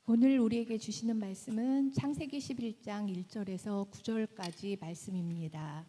오늘 우리에게 주시는 말씀은 창세기 11장 1절에서 9절까지 말씀입니다.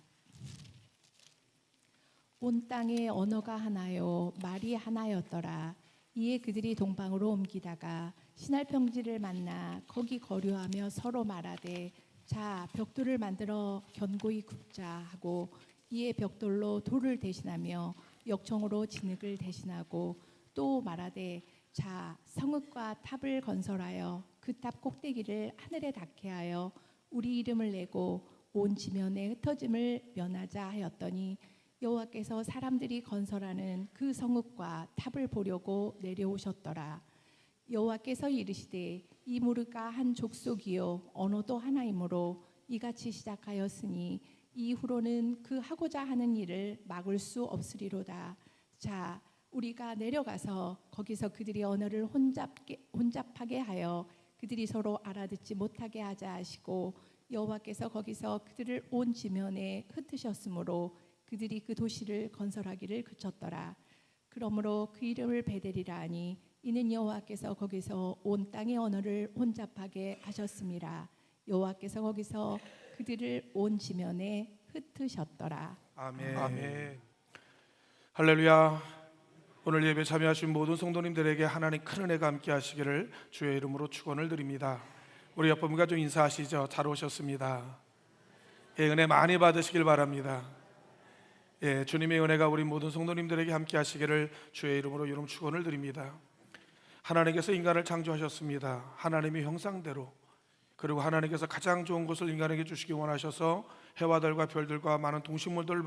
온 땅에 언어가 하나요 말이 하나였더라. 이에 그들이 동방으로 옮기다가 시날 평지를 만나 거기 거류하며 서로 말하되 자 벽돌을 만들어 견고히 굽자 하고 이에 벽돌로 돌을 대신하며 역청으로 진흙을 대신하고 또 말하되 자 성읍과 탑을 건설하여 그 탑 꼭대기를 하늘에 닿게 하여 우리 이름을 내고 온 지면에 흩어짐을 면하자 하였더니 여호와께서 사람들이 건설하는 그 성읍과 탑을 보려고 내려오셨더라. 여호와께서 이르시되 이 무리가 한 족속이요 언어도 하나이므로 이같이 시작하였으니 이후로는 그 하고자 하는 일을 막을 수 없으리로다. 자 우리가 내려가서 거기서 그들이 언어를 혼잡하게 하여 그들이 서로 알아듣지 못하게 하자 하시고 여호와께서 거기서 그들을 온 지면에 흩으셨으므로 그들이 그 도시를 건설하기를 그쳤더라. 그러므로 그 이름을 베델이라 하니 이는 여호와께서 거기서 온 땅의 언어를 혼잡하게 하셨음이라. 여호와께서 거기서 그들을 온 지면에 흩으셨더라. 아멘. 할렐루야. 오늘 예배 참여하신 모든 성도님들에게 하나님 큰 은혜가 함께 하시기를 주의 이름으로 축원을 드립니다. 우리 옆분과 좀 인사하시죠. 잘 오셨습니다. 예, 은혜 많이 받으시길 바랍니다. 예, 주님의 은혜가 우리 모든 성도님들에게 함께 하시기를 주의 이름으로 여러분 축원을 드립니다. 하나님께서 인간을 창조하셨습니다. 하나님의 형상대로. 그리고 하나님께서 가장 좋은 것을 인간에게 주시기 원하셔서 해와 달과 별들과 많은 동식물들을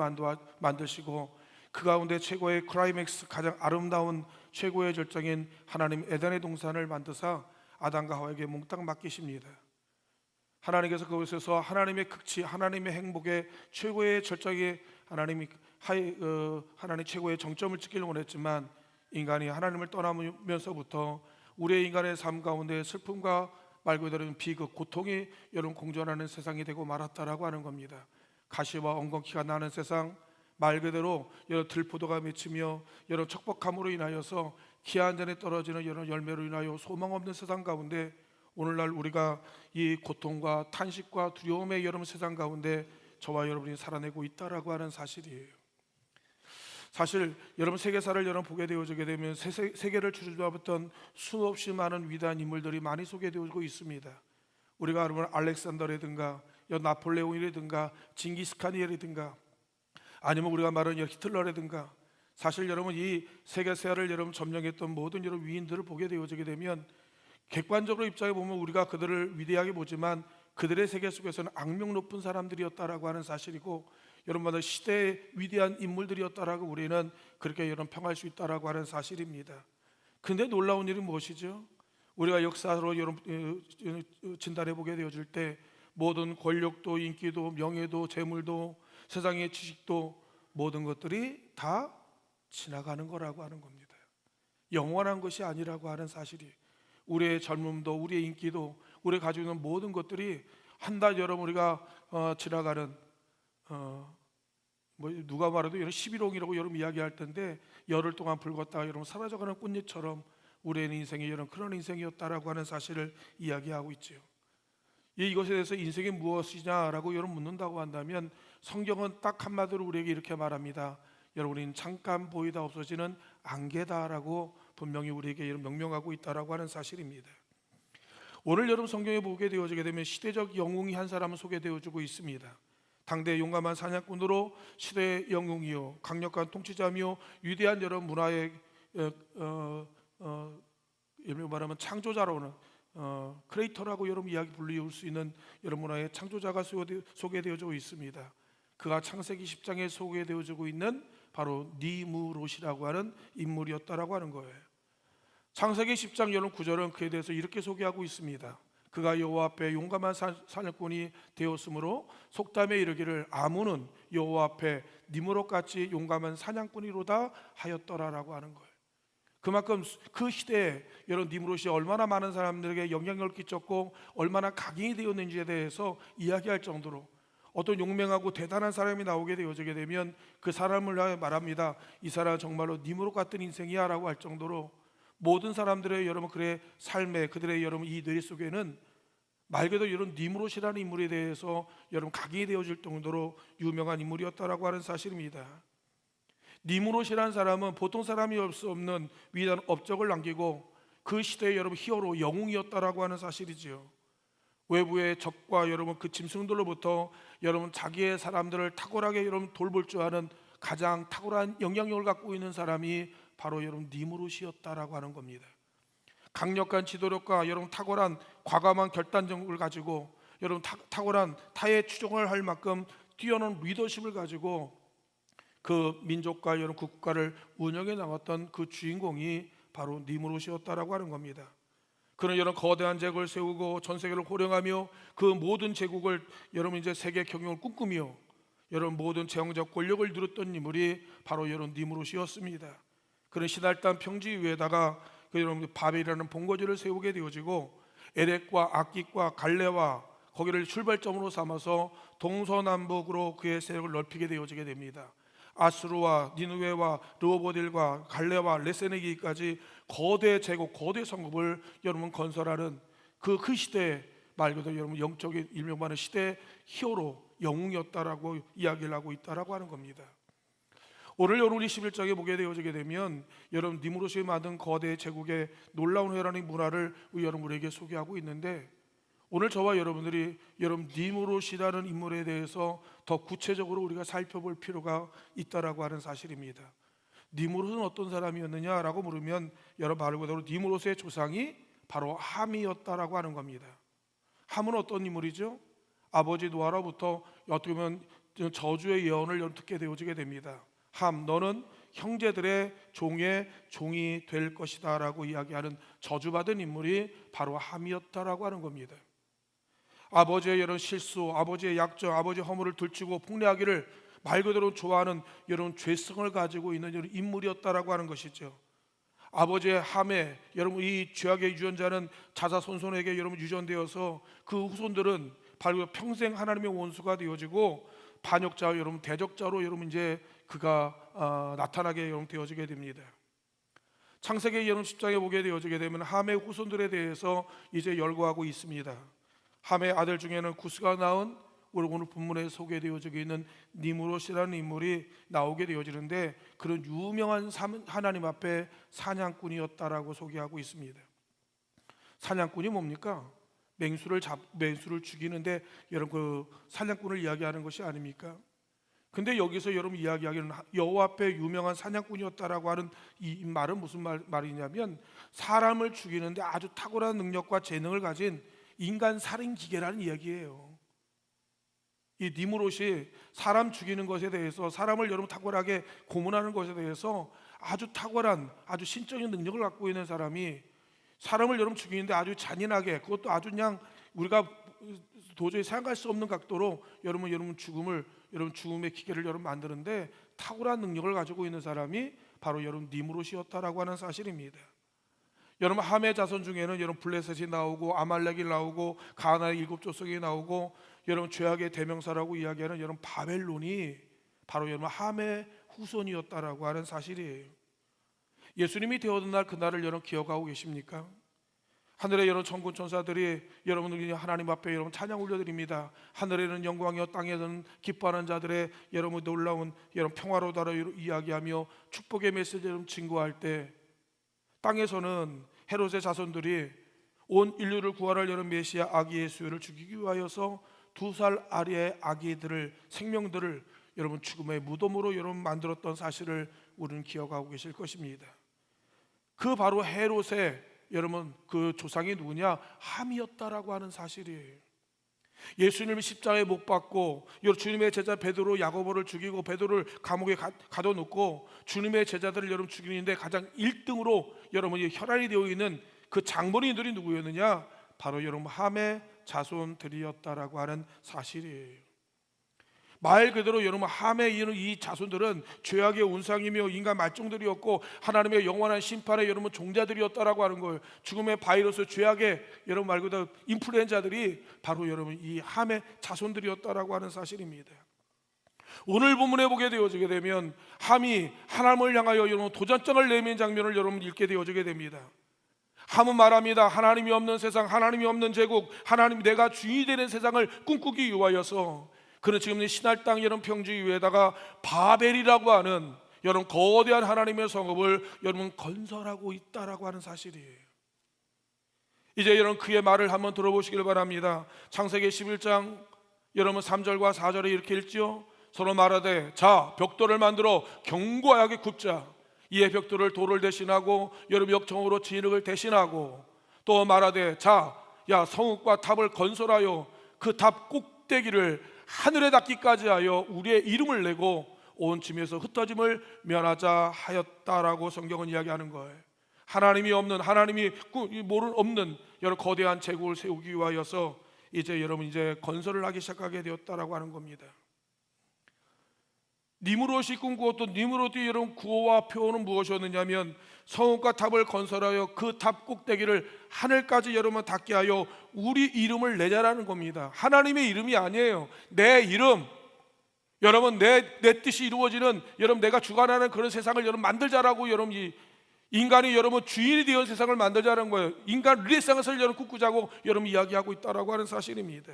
만드시고 그 가운데 최고의 클라이맥스, 가장 아름다운 최고의 절정인 하나님 에덴의 동산을 만드사 아담과 하와에게 몽땅 맡기십니다. 하나님께서 그곳에서 하나님의 극치, 하나님의 행복의 최고의 절정에 하나님 최고의 정점을 찍기를 원했지만 인간이 하나님을 떠나면서부터 우리의 인간의 삶 가운데 슬픔과 말 그대로 비극, 고통이 여러분 공존하는 세상이 되고 말았다라고 하는 겁니다. 가시와 엉겅퀴가 나는 세상, 말 그대로 여러 들포도가 맺히며 여러 척박함으로 인하여서 기한전에 떨어지는 여러 열매로 인하여 소망 없는 세상 가운데 오늘날 우리가 이 고통과 탄식과 두려움의 여러분 세상 가운데 저와 여러분이 살아내고 있다라고 하는 사실이에요. 사실 여러분 세계사를 여러분 보게 되어지게 되면 세계를 주저잡았던 수없이 많은 위대한 인물들이 많이 소개되어지고 있습니다. 우리가 여러분 알렉산더라든가 나폴레옹이라든가 징기스칸이라든가 아니면 우리가 말하는 히틀러라든가 사실 여러분 이 세계사를 여러분 점령했던 모든 여러분 위인들을 보게 되어지게 되면 객관적으로 입장해 보면 우리가 그들을 위대하게 보지만 그들의 세계 속에서는 악명 높은 사람들이었다라고 하는 사실이고 여러분마다 시대의 위대한 인물들이었다라고 우리는 그렇게 여러분 평할 수 있다라고 하는 사실입니다. 근데 놀라운 일은 무엇이죠? 우리가 역사로 여러분 진단해 보게 되어질 때 모든 권력도 인기도 명예도 재물도 세상의 지식도 모든 것들이 다 지나가는 거라고 하는 겁니다. 영원한 것이 아니라고 하는 사실이 우리의 젊음도 우리의 인기도 우리가 가지고 있는 모든 것들이 한 달 여러분 우리가 지나가는 누가 말해도 여러분 11홍이라고 여러분 이야기할 텐데 열흘 동안 붉었다가 여러분 사라져가는 꽃잎처럼 우리의 인생이 여러분 그런 인생이었다라고 하는 사실을 이야기하고 있지요. 이것에 대해서 인생이 무엇이냐라고 여러분 묻는다고 한다면 성경은 딱 한마디로 우리에게 이렇게 말합니다. 여러분은 잠깐 보이다 없어지는 안개다라고 분명히 우리에게 명명하고 있다라고 하는 사실입니다. 오늘 여러분 성경에 보게 되어지게 되면 시대적 영웅이 한 사람은 소개되어지고 있습니다. 당대 용감한 사냥꾼으로 시대의 영웅이요 강력한 통치자며 위대한 여러 문화의 일명 말하면 창조자로는 크리에이터라고 여러분 이야기 불리울 수 있는 여러 문화의 창조자가 소개되어지고 있습니다. 그가 창세기 10장에 소개되어지고 있는 바로 니무롯이라고 하는 인물이었다라고 하는 거예요. 창세기 10장 여러분 9절은 그에 대해서 이렇게 소개하고 있습니다. 그가 여호와 앞에 용감한 사냥꾼이 되었으므로 속담에 이르기를 아무는 여호와 앞에 니무롯같이 용감한 사냥꾼이로다 하였더라라고 하는 거예요. 그만큼 그 시대에 여러분 니무롯이 얼마나 많은 사람들에게 영향력을 끼쳤고 얼마나 각인이 되었는지에 대해서 이야기할 정도로 어떤 용맹하고 대단한 사람이 나오게 되어지게 되면 그 사람을 말합니다. 이 사람은 정말로 니무롯 같은 인생이야 라고 할 정도로 모든 사람들의 여러분 그의 삶에 그들의 여러분 이 뇌 속에는 말 그대로 여러분 니무롯이라는 인물에 대해서 여러분 각인이 되어질 정도로 유명한 인물이었다라고 하는 사실입니다. 니무롯이라는 사람은 보통 사람이 올 수 없는 위대한 업적을 남기고 그 시대의 여러분 히어로 영웅이었다라고 하는 사실이지요. 외부의 적과 여러분 그 짐승들로부터 여러분 자기의 사람들을 탁월하게 여러분 돌볼 줄 아는 가장 탁월한 영향력을 갖고 있는 사람이 바로 여러분 니무롯이었다라고 하는 겁니다. 강력한 지도력과 여러분 탁월한 과감한 결단력을 가지고 여러분 탁월한 타의 추종을 할 만큼 뛰어난 리더십을 가지고 그 민족과 여러분 국가를 운영해 나갔던 그 주인공이 바로 니무롯이었다라고 하는 겁니다. 그는 여러분 거대한 제국을 세우고 전 세계를 호령하며 그 모든 제국을 여러분 이제 세계 경영을 꿈꾸며 여러분 모든 재정적 권력을 누렸던 인물이 바로 여러분 니무롯이었습니다. 그는 시달단 평지 위에다가 그 여러분 바벨이라는 본거지를 세우게 되어지고 에렉과 악깃과 갈레와 거기를 출발점으로 삼아서 동서남북으로 그의 세력을 넓히게 되어지게 됩니다. 아수르와 니느웨와 르호보딜과 갈레와 레세네기까지 거대 제국, 거대 성읍을 여러분 건설하는 그 시대에 말 그대로 여러분 영적인 일명받는 시대의 히어로 영웅이었다라고 이야기를 하고 있다라고 하는 겁니다. 오늘 여러분이 11장에 보게 되어지게 되면 여러분 니무롯이 만든 거대 제국의 놀라운 회라는 문화를 여러분에게 소개하고 있는데 오늘 저와 여러분들이 여러분 니무롯이라는 인물에 대해서 더 구체적으로 우리가 살펴볼 필요가 있다라고 하는 사실입니다. 니무롯은 어떤 사람이었느냐라고 물으면 여러분 말 그대로 니무롯의 조상이 바로 함이었다라고 하는 겁니다. 함은 어떤 인물이죠? 아버지 노아로부터 어떻게 보면 저주의 예언을 듣게 되어지게 됩니다. 함, 너는 형제들의 종의 종이 될 것이다 라고 이야기하는 저주받은 인물이 바로 함이었다라고 하는 겁니다. 아버지의 이런 실수, 아버지의 약점, 아버지의 허물을 들추고 폭례하기를 말 그대로 좋아하는 이런 죄성을 가지고 있는 이런 인물이었다라고 하는 것이죠. 아버지의 함에 여러분 이 죄악의 유전자는 자자손손에게 여러분 유전되어서 그 후손들은 바로 평생 하나님의 원수가 되어지고 반역자 여러분 대적자로 여러분 이제 그가 나타나게 여러분 되어지게 됩니다. 창세기 여러분 10장에 보게 되어지게 되면 함의 후손들에 대해서 이제 열거하고 있습니다. 함의 아들 중에는 구스가 낳은 오늘 본문에 소개되어지고 있는 니무롯이라는 인물이 나오게 되어지는데 그런 유명한 하나님 앞에 사냥꾼이었다라고 소개하고 있습니다. 사냥꾼이 뭡니까? 맹수를 죽이는데 여러분 그 사냥꾼을 이야기하는 것이 아닙니까? 근데 여기서 여러분 이야기하기는 여호와 앞에 유명한 사냥꾼이었다라고 하는 이 말은 무슨 말이냐면 사람을 죽이는데 아주 탁월한 능력과 재능을 가진 인간 살인 기계라는 이야기예요. 이 니무롯이 사람 죽이는 것에 대해서 사람을 여러분 탁월하게 고문하는 것에 대해서 아주 탁월한 아주 신적인 능력을 갖고 있는 사람이 사람을 여러분 죽이는데 아주 잔인하게 그것도 아주 그냥 우리가 도저히 생각할 수 없는 각도로 여러분 죽음의 기계를 여러분 만드는데 탁월한 능력을 가지고 있는 사람이 바로 여러분 니무롯이었다라고 하는 사실입니다. 여러분 함의 자손 중에는 여러분 블레셋이 나오고 아말렉이 나오고 가나안의 7족속이 나오고 여러분 죄악의 대명사라고 이야기하는 여러분 바벨론이 바로 여러분 함의 후손이었다라고 하는 사실이에요. 예수님이 되어든 날 그날을 여러분 기억하고 계십니까? 하늘의 여러분 천군 천사들이 여러분들이 하나님 앞에 여러분 찬양 올려드립니다. 하늘에는 영광이요 땅에는 기뻐하는 자들의 여러분 놀라운 여러분 평화로다라 이야기하며 축복의 메시지를 증거할 때 땅에서는 헤롯의 자손들이 온 인류를 구원할 여러분 메시아 아기 예수를 죽이기 위하여서 2살 아래의 아기들을 생명들을 여러분 죽음의 무덤으로 여러분 만들었던 사실을 우리는 기억하고 계실 것입니다. 그 바로 헤롯의 여러분 그 조상이 누구냐? 함이었다라고 하는 사실이에요. 예수님이 십자가에 못 박고 주님의 제자 베드로 야고보를 죽이고 베드로를 감옥에 가둬놓고 주님의 제자들을 여러분 죽이는데 가장 1등으로 여러분이 혈안이 되어 있는 그 장본인들이 누구였느냐? 바로 여러분 함의 자손들이었다라고 하는 사실이에요. 말 그대로 여러분 함에 이르는 이 자손들은 죄악의 운상이며 인간 말종들이었고 하나님의 영원한 심판에 여러분 종자들이었다라고 하는 거예요. 죽음의 바이러스 죄악의 여러분 말 그대로 인플루엔자들이 바로 여러분 이 함의 자손들이었다라고 하는 사실입니다. 오늘 본문에 보게 되어지게 되면 함이 하나님을 향하여 여러분 도전장을 내민 장면을 여러분 읽게 되어지게 됩니다. 함은 말합니다. 하나님이 없는 세상, 하나님이 없는 제국, 하나님 내가 주인이 되는 세상을 꿈꾸기 위하여서 그는 지금 신할 땅 여러분 평지 위에다가 바벨이라고 하는 여러분 거대한 하나님의 성읍을 여러분 건설하고 있다라고 하는 사실이에요. 이제 여러분 그의 말을 한번 들어보시길 바랍니다. 창세기 11장 여러분 3절과 4절에 이렇게 읽지요. 서로 말하되 자 벽돌을 만들어 견고하게 굽자. 이에 벽돌을 돌을 대신하고 여러분 역청으로 진흙을 대신하고 또 말하되 자 야 성읍과 탑을 건설하여 그 탑 꼭대기를 하늘에 닿기까지 하여 우리의 이름을 내고 온 짐에서 흩어짐을 면하자 하였다라고 성경은 이야기하는 거예요. 하나님이 없는, 하나님이 모르는 없는 여러 거대한 제국을 세우기 위하여서 이제 여러분 이제 건설을 하기 시작하게 되었다라고 하는 겁니다. 니므롯이 꿈꾸었던 니므롯의 여러분 구호와 표현은 무엇이었느냐면 성읍과 탑을 건설하여 그 탑 꼭대기를 하늘까지 여러분 닿게 하여 우리 이름을 내자라는 겁니다. 하나님의 이름이 아니에요. 내 이름, 여러분 내 뜻이 이루어지는 여러분 내가 주관하는 그런 세상을 여러분 만들자라고 여러분 이 인간이 여러분 주인이 되어 세상을 만들자는 거예요. 인간 르네상스를 여러분 꿈꾸자고 여러분 이야기하고 있다라고 하는 사실입니다.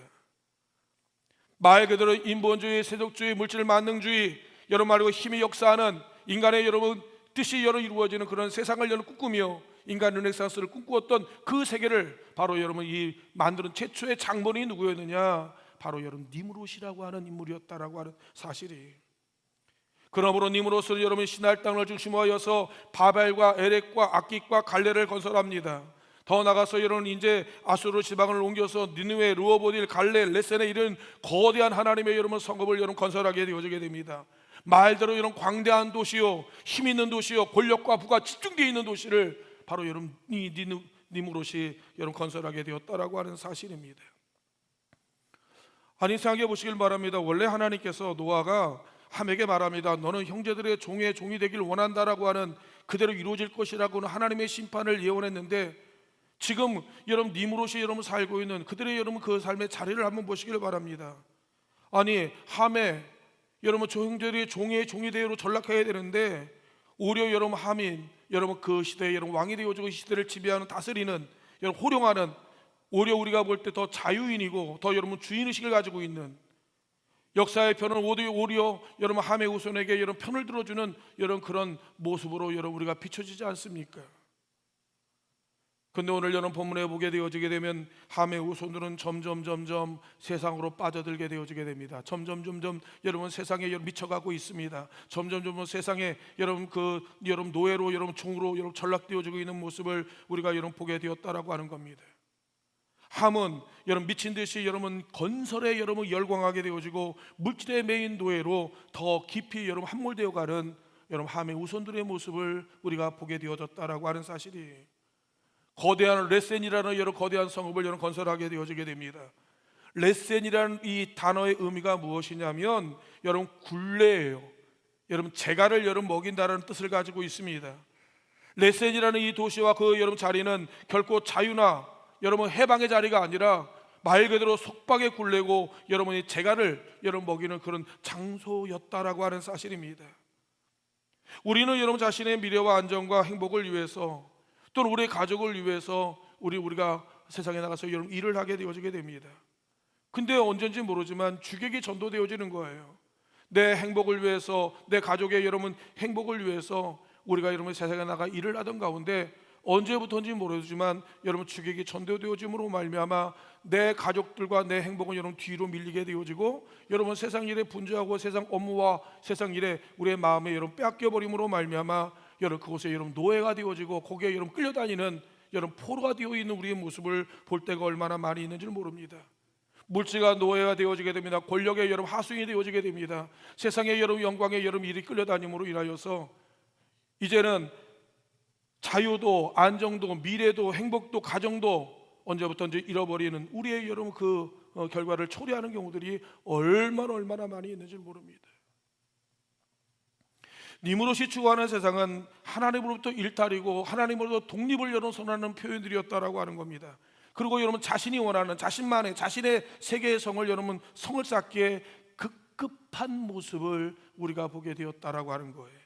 말 그대로 인본주의, 세속주의, 물질 만능주의 여러분 말고 힘이 역사하는 인간의 여러분 뜻이 여러분 이루어지는 그런 세상을 여러분 꿈꾸며 인간 르네상스를 꿈꾸었던 그 세계를 바로 여러분 이 만드는 최초의 장본인이 누구였느냐? 바로 여러분 니므롯이라고 하는 인물이었다라고 하는 사실이. 그러므로 니므롯은 여러분 신할 땅을 중심으로 하여서 바벨과 에렉과 악깃과 갈레를 건설합니다. 더 나가서 여러분 이제 아수르 지방을 옮겨서 니느웨, 르호보딜, 갈레, 레센에 이른 거대한 하나님의 여러분 성읍을 여러분 건설하게 되어지게 됩니다. 말대로 여러분 광대한 도시요, 힘 있는 도시요, 권력과 부가 집중되어 있는 도시를 바로 여러분 이 니므롯이 여러분 건설하게 되었다라고 하는 사실입니다. 아니 생각해 보시길 바랍니다. 원래 하나님께서 노아가 함에게 말합니다. 너는 형제들의 종의 종이 되길 원한다라고 하는 그대로 이루어질 것이라고는 하나님의 심판을 예언했는데 지금 여러분 니므롯이 여러분 살고 있는 그들의 여러분 그 삶의 자리를 한번 보시길 바랍니다. 아니 함에 여러분 형제들의 종의 종이 되어로 전락해야 되는데 오히려 여러분 함인 여러분 그 시대에 여러분 왕이 되어지고 이 시대를 지배하는 다스리는 여러분 호령하는 오히려 우리가 볼 때 더 자유인이고 더 여러분 주인의식을 가지고 있는 역사의 편은 오히려 여러분 함의 후손에게 여러분 편을 들어주는 여러분 그런 모습으로 여러분 우리가 비춰지지 않습니까? 근데 오늘 여러분 본문에 보게 되어지게 되면 함의 후손들은 점점 세상으로 빠져들게 되어지게 됩니다. 점점 여러분 세상에 여러분 미쳐가고 있습니다. 점점 세상에 여러분 여러분 노예로 여러분 종으로 여러분 전락되어지고 있는 모습을 우리가 여러분 보게 되었다라고 하는 겁니다. 함은 여러분 미친 듯이 여러분 건설에 여러분 열광하게 되어지고 물질의 메인 노예로 더 깊이 여러분 함몰되어 가는 여러분 함의 후손들의 모습을 우리가 보게 되어졌다라고 하는 사실이. 거대한 레센이라는 여러 거대한 성읍을 여러분 건설하게 되어지게 됩니다. 레센이라는 이 단어의 의미가 무엇이냐면 여러분 굴레예요. 여러분 재갈을 여러분 먹인다라는 뜻을 가지고 있습니다. 레센이라는 이 도시와 그 여러분 자리는 결코 자유나 여러분 해방의 자리가 아니라 말 그대로 속박의 굴레고 여러분이 재갈을 여러분 먹이는 그런 장소였다라고 하는 사실입니다. 우리는 여러분 자신의 미래와 안정과 행복을 위해서 또는 우리의 가족을 위해서 우리가 세상에 나가서 여러분 일을 하게 되어지게 됩니다. 근데 언젠지 모르지만 주객이 전도되어지는 거예요. 내 행복을 위해서 내 가족의 여러분 행복을 위해서 우리가 여러분 세상에 나가 일을 하던 가운데 언제부터인지 모르지만 여러분 주객이 전도되어짐으로 말미암아 내 가족들과 내 행복은 여러분 뒤로 밀리게 되어지고 여러분 세상 일에 분주하고 세상 업무와 세상 일에 우리의 마음에 여러분 빼앗겨 버림으로 말미암아 여러분 그곳에 여러분 노예가 되어지고 거기에 여러분 끌려다니는 여러분 포로가 되어 있는 우리의 모습을 볼 때가 얼마나 많이 있는지를 모릅니다. 물질과 노예가 되어지게 됩니다. 권력의 여러분 하수인이 되어지게 됩니다. 세상의 여러분 영광의 여러분 일이 끌려다님으로 인하여서 이제는 자유도 안정도 미래도 행복도 가정도 언제부터인지 잃어버리는 우리의 여러분 그 결과를 초래하는 경우들이 얼마나 많이 있는지 모릅니다. 니므롯이 추구하는 세상은 하나님으로부터 일탈이고 하나님으로부터 독립을 여러분 선언하는 표현들이었다라고 하는 겁니다. 그리고 여러분 자신이 원하는 자신만의 자신의 세계의 성을 여러분 성을 쌓기에 급한 모습을 우리가 보게 되었다라고 하는 거예요.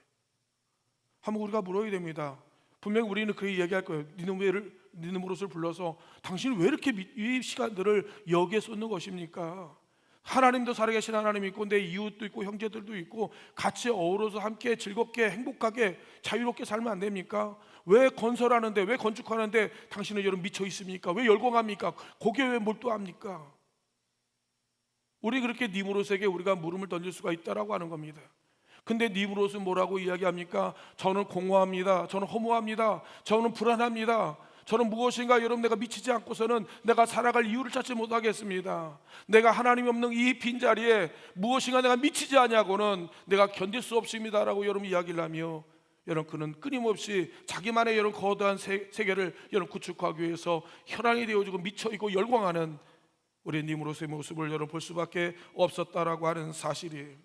한번 우리가 물어야 됩니다. 분명히 우리는 그렇게 얘기할 거예요. 니느무롯을 불러서 당신은 왜 이렇게 이 시간들을 여기에 쏟는 것입니까? 하나님도 살아계신 하나님이 있고 내 이웃도 있고 형제들도 있고 같이 어우러서 함께 즐겁게 행복하게 자유롭게 살면 안 됩니까? 왜 건설하는데, 왜 건축하는데 당신은 여러분 미쳐 있습니까? 왜 열광합니까? 거기에 왜 몰두합니까? 우리 그렇게 니무롯에게 우리가 물음을 던질 수가 있다라고 하는 겁니다. 근데 니무롯은 뭐라고 이야기합니까? 저는 공허합니다. 저는 허무합니다. 저는 불안합니다. 저는 무엇인가 여러분 내가 미치지 않고서는 내가 살아갈 이유를 찾지 못하겠습니다. 내가 하나님이 없는 이 빈자리에 무엇인가 내가 미치지 않냐고는 내가 견딜 수 없습니다라고 여러분 이야기를 하며 여러분 그는 끊임없이 자기만의 여러분 거대한 세계를 여러분 구축하기 위해서 혈안이 되어지고 미쳐있고 열광하는 우리 니무롯의 모습을 여러분 볼 수밖에 없었다라고 하는 사실이에요.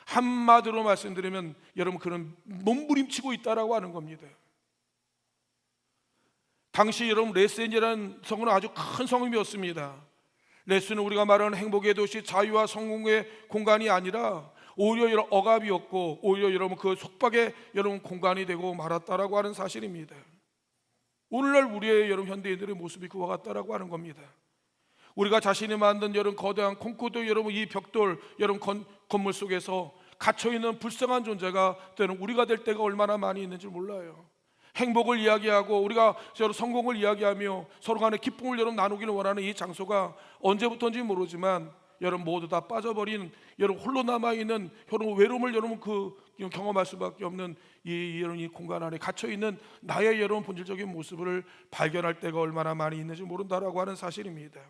한마디로 말씀드리면 여러분 그는 몸부림치고 있다라고 하는 겁니다. 당시 여러분 레센이라는 성은 아주 큰 성이었습니다. 레스는 우리가 말하는 행복의 도시, 자유와 성공의 공간이 아니라 오히려 여러분 억압이었고 오히려 여러분 그 속박의 여러분 공간이 되고 말았다라고 하는 사실입니다. 오늘날 우리의 여러분 현대인들의 모습이 그와 같다라고 하는 겁니다. 우리가 자신이 만든 여러분 거대한 콘크리트 여러분 이 벽돌 여러분 건물 속에서 갇혀 있는 불쌍한 존재가 되는 우리가 될 때가 얼마나 많이 있는지 몰라요. 행복을 이야기하고 우리가 서로 성공을 이야기하며 서로 간의 기쁨을 여러분 나누기를 원하는 이 장소가 언제부터인지 모르지만 여러분 모두 다 빠져버린 여러분 홀로 남아있는 여러분 외로움을 여러분 경험할 수밖에 없는 이 공간 안에 갇혀있는 나의 여러분 본질적인 모습을 발견할 때가 얼마나 많이 있는지 모른다라고 하는 사실입니다.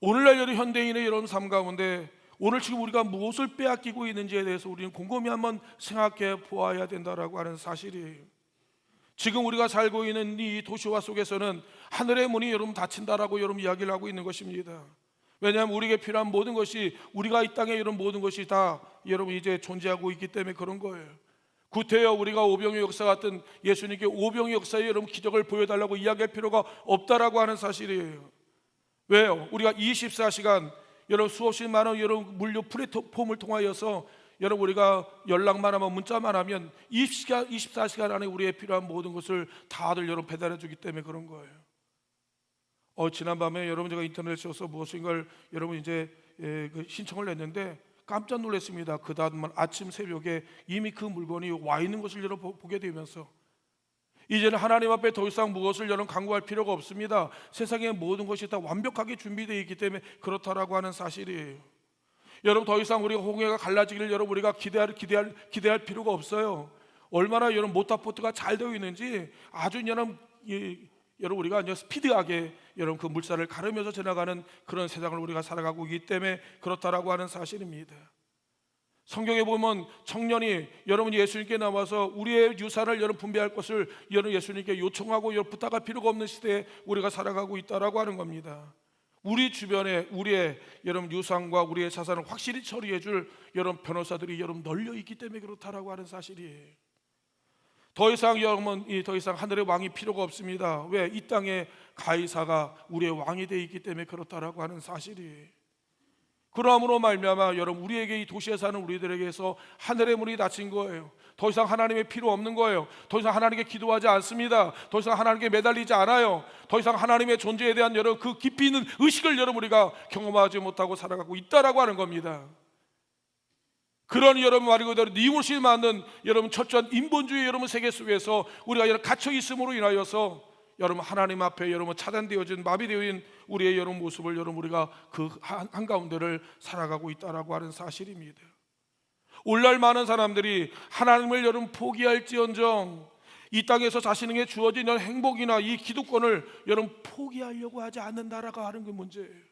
오늘날 여러분 현대인의 여러분 삶 가운데 오늘 지금 우리가 무엇을 빼앗기고 있는지에 대해서 우리는 곰곰이 한번 생각해 보아야 된다라고 하는 사실이에요. 지금 우리가 살고 있는 이 도시화 속에서는 하늘의 문이 여러분 닫힌다라고 여러분 이야기를 하고 있는 것입니다. 왜냐하면 우리에게 필요한 모든 것이 우리가 이 땅에 이런 모든 것이 다 여러분 이제 존재하고 있기 때문에 그런 거예요. 구태여 우리가 오병의 역사 같은 예수님께 오병의 역사에 여러분 기적을 보여달라고 이야기할 필요가 없다라고 하는 사실이에요. 왜요? 우리가 24시간 여러분 수없이 많은 여러분 물류 플랫폼을 통하여서 여러분 우리가 연락만 하면 문자만 하면 24시간 안에 우리의 필요한 모든 것을 다들 여러분 배달해 주기 때문에 그런 거예요. 지난밤에 여러분 제가 인터넷에서 무엇인가를 여러분 이제 신청을 했는데 깜짝 놀랐습니다. 그 다음 아침 새벽에 이미 그 물건이 와 있는 것을 여러분 보게 되면서 이제는 하나님 앞에 더 이상 무엇을 여러분 강구할 필요가 없습니다. 세상의 모든 것이 다 완벽하게 준비되어 있기 때문에 그렇다라고 하는 사실이에요. 여러분 더 이상 우리가 홍해가 갈라지기를 여러분 우리가 기대할 필요가 없어요. 얼마나 여러분 모타포트가 잘 되어 있는지 아주 여러분 우리가 스피드하게 여러분 그 물살을 가르면서 지나가는 그런 세상을 우리가 살아가고 있기 때문에 그렇다라고 하는 사실입니다. 성경에 보면 청년이 여러분 예수님께 나와서 우리의 유산을 여러분 분배할 것을 여러분 예수님께 요청하고 여러분 부탁할 필요가 없는 시대에 우리가 살아가고 있다라고 하는 겁니다. 우리 주변에 우리의 여러분 유산과 우리의 자산을 확실히 처리해줄 여러분 변호사들이 여러분 널려 있기 때문에 그렇다라고 하는 사실이에요. 더 이상 여러분 더 이상 하늘의 왕이 필요가 없습니다. 왜? 이 땅에 가이사가 우리의 왕이 되어 있기 때문에 그렇다라고 하는 사실이에요. 그러므로 말미암아 여러분 우리에게 이 도시에 사는 우리들에게서 하늘의 문이 닫힌 거예요. 더 이상 하나님의 필요 없는 거예요. 더 이상 하나님께 기도하지 않습니다. 더 이상 하나님께 매달리지 않아요. 더 이상 하나님의 존재에 대한 여러분 그 깊이 있는 의식을 여러분 우리가 경험하지 못하고 살아가고 있다라고 하는 겁니다. 그런 여러분 말 그대로 니무롯이 만든 여러분 철저한 인본주의 여러분 세계 속에서 우리가 여러분 갇혀 있음으로 인하여서 여러분 하나님 앞에 여러분 차단되어진 마비되어진 우리의 여러분 모습을 여러분 우리가 그 한가운데를 살아가고 있다라고 하는 사실입니다. 오늘날 많은 사람들이 하나님을 여러분 포기할지언정 이 땅에서 자신에게 주어진 행복이나 이 기득권을 여러분 포기하려고 하지 않는다라고 하는 그 문제예요.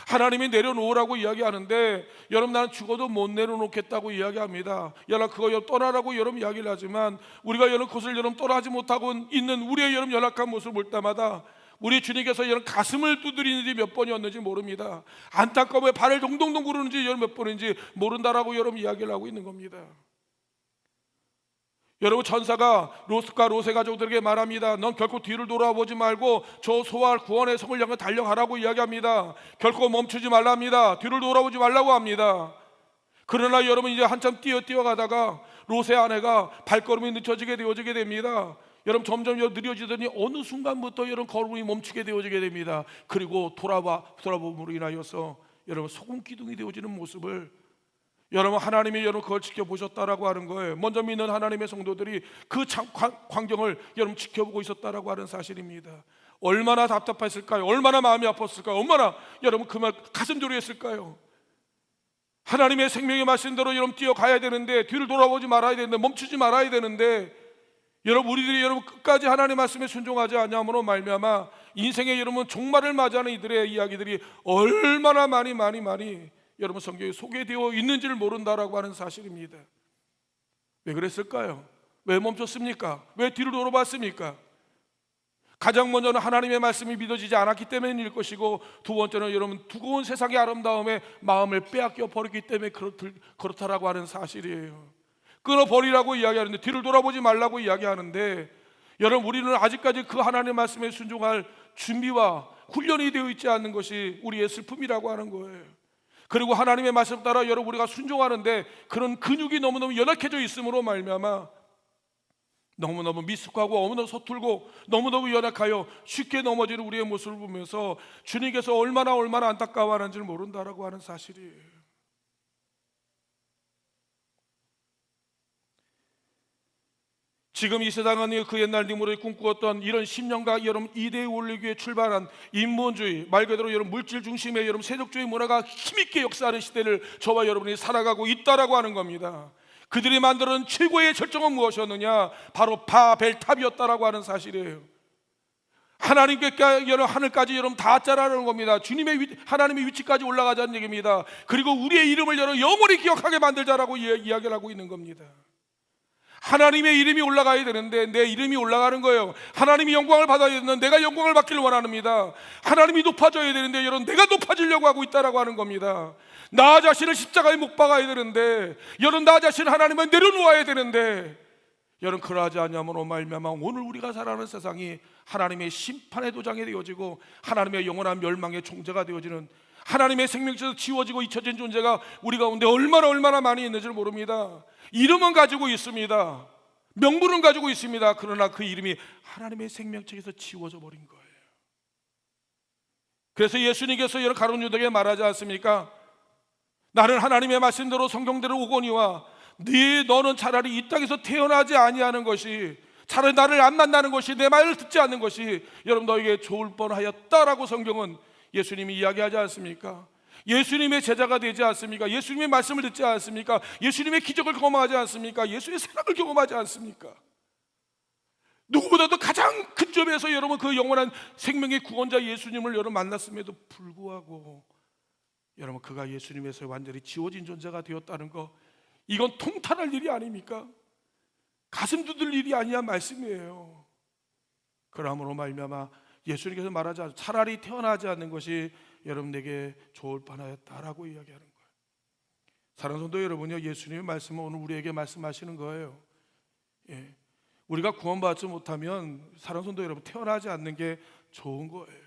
하나님이 내려놓으라고 이야기하는데 여러분 나는 죽어도 못 내려놓겠다고 이야기합니다. 여러분 그거 떠나라고 여러분 이야기를 하지만 우리가 여러분 그것을 여러분 떠나지 못하고 있는 우리의 여러분 연약한 모습을 볼 때마다 우리 주님께서 여러분 가슴을 두드리는지 몇 번이었는지 모릅니다. 안타까워에 발을 동동동 구르는지 여러분 몇 번인지 모른다라고 여러분 이야기를 하고 있는 겁니다. 여러분, 천사가 롯과 롯의 가족들에게 말합니다. 넌 결코 뒤를 돌아보지 말고 저 소할 구원의 성을 향해 달려가라고 이야기합니다. 결코 멈추지 말랍니다. 뒤를 돌아보지 말라고 합니다. 그러나 여러분, 이제 한참 뛰어가다가 롯의 아내가 발걸음이 늦춰지게 되어지게 됩니다. 여러분, 점점 느려지더니 어느 순간부터 여러분 걸음이 멈추게 되어지게 됩니다. 그리고 돌아봄으로 인하여서 여러분 소금 기둥이 되어지는 모습을 여러분, 하나님이 여러분 그걸 지켜보셨다라고 하는 거예요. 먼저 믿는 하나님의 성도들이 그 광경을 여러분 지켜보고 있었다라고 하는 사실입니다. 얼마나 답답했을까요? 얼마나 마음이 아팠을까요? 얼마나 여러분 그 말 가슴졸이했을까요? 하나님의 생명의 말씀대로 여러분 뛰어가야 되는데, 뒤를 돌아보지 말아야 되는데, 멈추지 말아야 되는데, 여러분 우리들이 여러분 끝까지 하나님의 말씀에 순종하지 않냐므로 말미암아 인생의 여러분 종말을 맞이하는 이들의 이야기들이 얼마나 많이 여러분 성경에 소개되어 있는지를 모른다라고 하는 사실입니다. 왜 그랬을까요? 왜 멈췄습니까? 왜 뒤를 돌아봤습니까? 가장 먼저는 하나님의 말씀이 믿어지지 않았기 때문일 것이고, 두 번째는 여러분 두꺼운 세상의 아름다움에 마음을 빼앗겨 버렸기 때문에 그렇다라고 하는 사실이에요. 끊어버리라고 이야기하는데, 뒤를 돌아보지 말라고 이야기하는데, 여러분 우리는 아직까지 그 하나님의 말씀에 순종할 준비와 훈련이 되어 있지 않는 것이 우리의 슬픔이라고 하는 거예요. 그리고 하나님의 말씀 따라 여러분 우리가 순종하는데 그런 근육이 너무너무 연약해져 있음으로 말미암아 너무너무 미숙하고 너무너무 서툴고 너무너무 연약하여 쉽게 넘어지는 우리의 모습을 보면서 주님께서 얼마나 안타까워하는지를 모른다라고 하는 사실이에요. 지금 이 세상은 그 옛날 니무롯이 꿈꾸었던 이런 10년간 여러분 이데에 올리기 위해 출발한 인본주의, 말 그대로 여러분 물질 중심의 여러분 세속주의 문화가 힘있게 역사하는 시대를 저와 여러분이 살아가고 있다라고 하는 겁니다. 그들이 만드는 최고의 절정은 무엇이었느냐? 바로 바벨탑이었다라고 하는 사실이에요. 하나님께 여러분 하늘까지 여러분 닿았자라는 겁니다. 하나님의 위치까지 올라가자는 얘기입니다. 그리고 우리의 이름을 여러분 영원히 기억하게 만들자라고 이야기를 하고 있는 겁니다. 하나님의 이름이 올라가야 되는데 내 이름이 올라가는 거예요. 하나님이 영광을 받아야 되는데 내가 영광을 받기를 원합니다. 하나님이 높아져야 되는데 여러분 내가 높아지려고 하고 있다라고 하는 겁니다. 나 자신을 십자가에 못 박아야 되는데, 여러분 나 자신을 하나님은 내려놓아야 되는데, 여러분 그러하지 않냐므로 말미암아 오늘 우리가 살아가는 세상이 하나님의 심판의 도장이 되어지고 하나님의 영원한 멸망의 종자가 되어지는, 하나님의 생명체에서 지워지고 잊혀진 존재가 우리 가운데 얼마나 많이 있는지를 모릅니다. 이름은 가지고 있습니다. 명분은 가지고 있습니다. 그러나 그 이름이 하나님의 생명체에서 지워져 버린 거예요. 그래서 예수님께서 여러 가룟 유다에게 말하지 않습니까? 나는 하나님의 말씀대로 성경대로 오거니와 너는 차라리 이 땅에서 태어나지 아니하는 것이, 차라리 나를 안 만나는 것이, 내 말을 듣지 않는 것이 여러분 너에게 좋을 뻔하였다라고 성경은 예수님이 이야기하지 않습니까? 예수님의 제자가 되지 않습니까? 예수님의 말씀을 듣지 않습니까? 예수님의 기적을 경험하지 않습니까? 예수의 사랑을 경험하지 않습니까? 누구보다도 가장 큰 점에서 여러분 그 영원한 생명의 구원자 예수님을 여러분 만났음에도 불구하고 여러분 그가 예수님에서 완전히 지워진 존재가 되었다는 거, 이건 통탄할 일이 아닙니까? 가슴 두들 일이 아니야 말씀이에요. 그러므로 말미암아 예수님께서 말하지 않아 차라리 태어나지 않는 것이 여러분에게 좋을 뻔하였다라고 이야기하는 거예요. 사랑하는 성도 여러분요, 예수님의 말씀은 오늘 우리에게 말씀하시는 거예요. 우리가 구원받지 못하면 사랑하는 성도 여러분 태어나지 않는 게 좋은 거예요.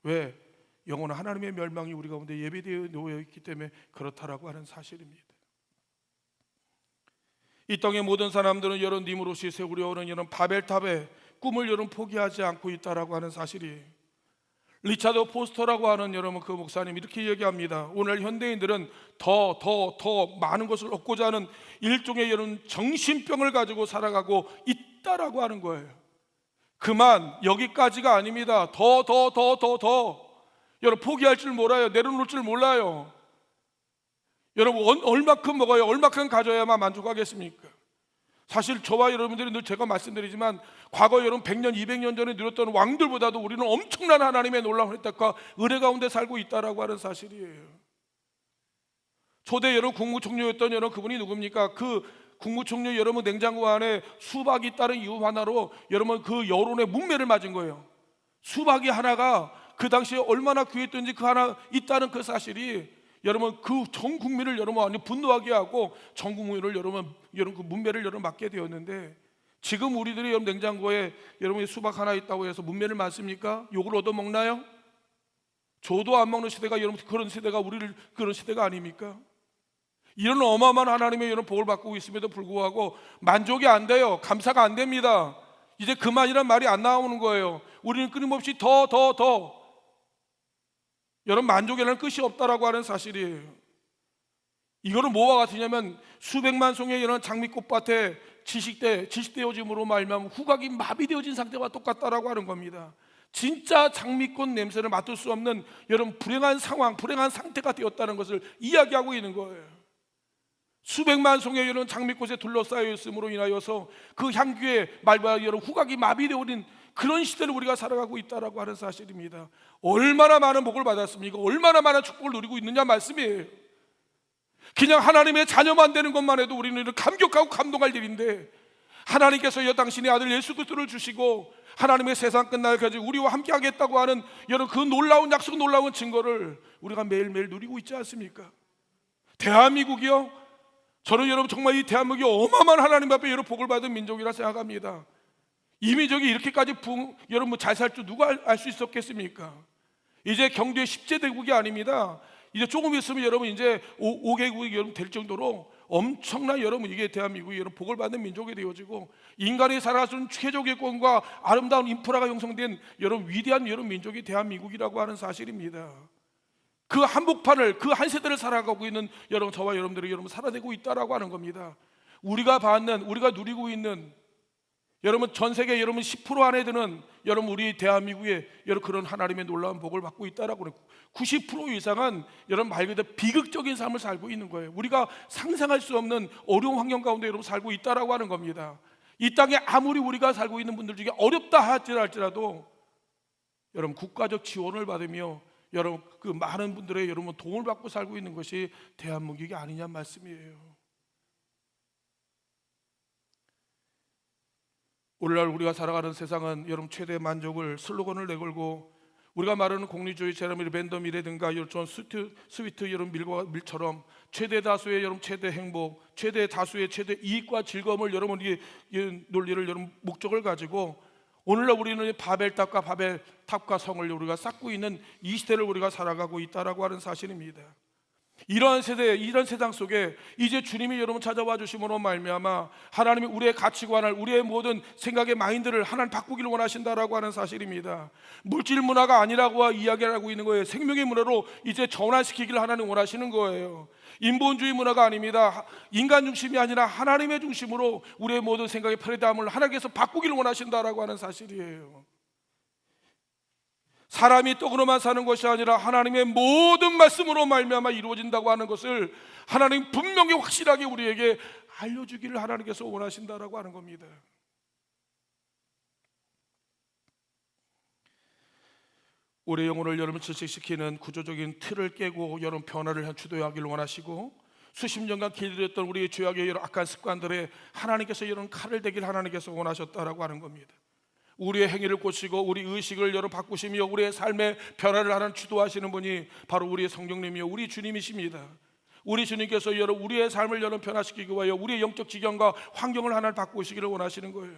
왜? 영원한 하나님의 멸망이 우리 가운데 예비되어 놓여 있기 때문에 그렇다라고 하는 사실입니다. 이 땅의 모든 사람들은 여러분 니무롯이 세우려 오는 이런 바벨탑의 꿈을 여러분 포기하지 않고 있다라고 하는 사실이에요. 리차드 포스터라고 하는 여러분 그 목사님 이렇게 얘기합니다. 오늘 현대인들은 더 많은 것을 얻고자 하는 일종의 여러분 정신병을 가지고 살아가고 있다라고 하는 거예요. 그만 여기까지가 아닙니다. 더 여러분 포기할 줄 몰라요. 내려놓을 줄 몰라요. 여러분 얼마큼 먹어요? 얼마큼 가져야만 만족하겠습니까? 사실 저와 여러분들이 늘 제가 말씀드리지만 과거 여러분 100년, 200년 전에 누렸던 왕들보다도 우리는 엄청난 하나님의 놀라운 혜택과 은혜 가운데 살고 있다라고 하는 사실이에요. 초대 여러분 국무총리였던 여러분 그분이 누굽니까? 그 국무총리 여러분 냉장고 안에 수박이 있다는 이유 하나로 여러분 그 여론의 문매를 맞은 거예요. 수박이 하나가 그 당시에 얼마나 귀했던지 그 하나 있다는 그 사실이 여러분 그 전 국민을 여러분 완전 분노하게 하고 전 국민을 여러분 그 문매를 여러분 맞게 되었는데, 지금 우리들이 여러분 냉장고에 여러분이 수박 하나 있다고 해서 문매를 맞습니까? 욕을 얻어 먹나요? 저도 안 먹는 시대가 여러분 그런 시대가 우리를 그런 시대가 아닙니까? 이런 어마어마한 하나님의 이런 복을 받고 있음에도 불구하고 만족이 안 돼요. 감사가 안 됩니다. 이제 그만이란 말이 안 나오는 거예요. 우리는 끊임없이 더 여러분 만족이라는 끝이 없다라고 하는 사실이에요. 이거는 뭐와 같으냐면 수백만 송의 이런 장미꽃밭에 질식되어짐으로 말미암아 후각이 마비되어진 상태와 똑같다라고 하는 겁니다. 진짜 장미꽃 냄새를 맡을 수 없는 여러분 불행한 상황, 불행한 상태가 되었다는 것을 이야기하고 있는 거예요. 수백만 송의 이런 장미꽃에 둘러싸여 있음으로 인하여서 그 향기에 말과 여러분 후각이 마비되어진 그런 시대를 우리가 살아가고 있다라고 하는 사실입니다. 얼마나 많은 복을 받았습니까? 얼마나 많은 축복을 누리고 있느냐 말씀이에요. 그냥 하나님의 자녀만 되는 것만 해도 우리는 감격하고 감동할 일인데, 하나님께서 당신의 아들 예수 그리스도를 주시고 하나님의 세상 끝날까지 우리와 함께 하겠다고 하는 여러분 그 놀라운 약속, 놀라운 증거를 우리가 매일매일 누리고 있지 않습니까? 대한민국이요, 저는 여러분 정말 이 대한민국이 어마어마한 하나님 앞에 여러분 복을 받은 민족이라 생각합니다. 이 민족이 이렇게까지 여러분 잘 살 줄 누가 알 수 있었겠습니까? 이제 경주의 10제 대국이 아닙니다. 이제 조금 있으면 여러분 이제 5개국이 여러분 될 정도로 엄청난 여러분 이게 대한민국이 여러분 복을 받는 민족이 되어지고 인간이 살아갈 수 있는 최적의 권과 아름다운 인프라가 형성된 여러분 위대한 여러분 민족이 대한민국이라고 하는 사실입니다. 그 한복판을, 그 한 세대를 살아가고 있는 여러분 저와 여러분들이 여러분 살아내고 있다라고 하는 겁니다. 우리가 누리고 있는 여러분 전 세계 여러분 10% 안에 드는 여러분 우리 대한민국에 여러분 그런 하나님의 놀라운 복을 받고 있다라고 하는 90% 이상은 여러분 말 그대로 비극적인 삶을 살고 있는 거예요. 우리가 상상할 수 없는 어려운 환경 가운데 여러분 살고 있다라고 하는 겁니다. 이 땅에 아무리 우리가 살고 있는 분들 중에 어렵다 할지라도 여러분 국가적 지원을 받으며 여러분 그 많은 분들의 여러분 도움을 받고 살고 있는 것이 대한민국이 아니냐 말씀이에요. 오늘날 우리가 살아가는 세상은 여러분 최대 만족을 슬로건을 내걸고 우리가 말하는 공리주의 제레미 벤덤이라든가 존 스위트 여러분 밀처럼 최대 다수의 여러분 최대 행복, 최대 다수의 최대 이익과 즐거움을 여러분 이 논리를 여러분 목적을 가지고 오늘날 우리는 바벨탑과 성을 우리가 쌓고 있는 이 시대를 우리가 살아가고 있다라고 하는 사실입니다. 이런 세상 속에 이제 주님이 여러분 찾아와 주심으로 말미암아 하나님이 우리의 가치관을, 우리의 모든 생각의 마인드를 하나님 바꾸기를 원하신다라고 하는 사실입니다. 물질 문화가 아니라고 이야기하고 있는 거예요. 생명의 문화로 이제 전환시키기를 하나님 원하시는 거예요. 인본주의 문화가 아닙니다. 인간 중심이 아니라 하나님의 중심으로 우리의 모든 생각의 패러다임을 하나님께서 바꾸기를 원하신다라고 하는 사실이에요. 사람이 떡으로만 사는 것이 아니라 하나님의 모든 말씀으로 말미암아 이루어진다고 하는 것을 하나님 분명히 확실하게 우리에게 알려주기를 하나님께서 원하신다라고 하는 겁니다. 우리의 영혼을 여러분 질식시키는 구조적인 틀을 깨고 여러분 변화를 주도하기를 원하시고, 수십 년간 길들였던 우리의 죄악의 여러 악한 습관들에 하나님께서 이런 칼을 대기를 하나님께서 원하셨다라고 하는 겁니다. 우리의 행위를 고치고 우리 의식을 여러 바꾸시며 우리의 삶의 변화를 하나님 주도하시는 분이 바로 우리의 성령님이요 우리 주님이십니다. 우리 주님께서 여러 우리의 삶을 여러 변화시키기 위하여 우리의 영적 지경과 환경을 하나님 바꾸시기를 원하시는 거예요.